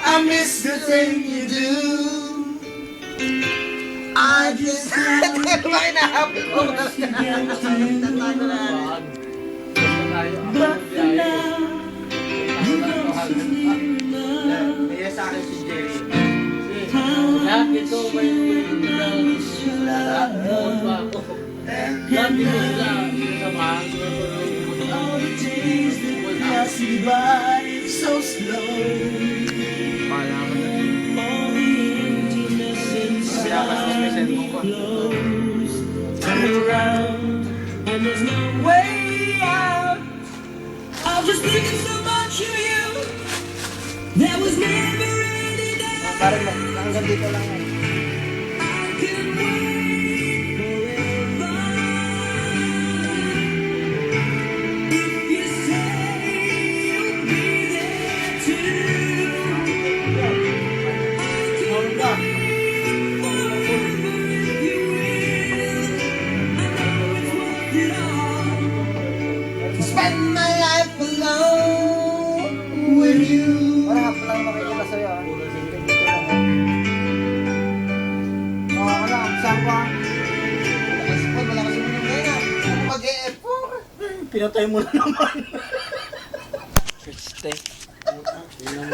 I miss the thing you do. I just Bakit nahabol ko? but for now, you don't seem to love. Kaya sa akin si Jerry. Lahat ito may lahat pa ako. Lahat ito sila sinasamahan ko. All the days that pass me by so slow. All the emptiness inside me flows. Turn around and there's no way out. I was thinking so much of you. There was never any doubt. Parang hanggang dito lang yan. I can wait forever. If you say you'll be there too. I can wait forever if you will. I know it's worth it all to spend my life alone with you. Parang hapon lang makikita sa'yo ah. Ano, saan ko ah? Wala kasi mo yung ngayon ah. Mag-e-effort. Pinatay mo na naman. Stay.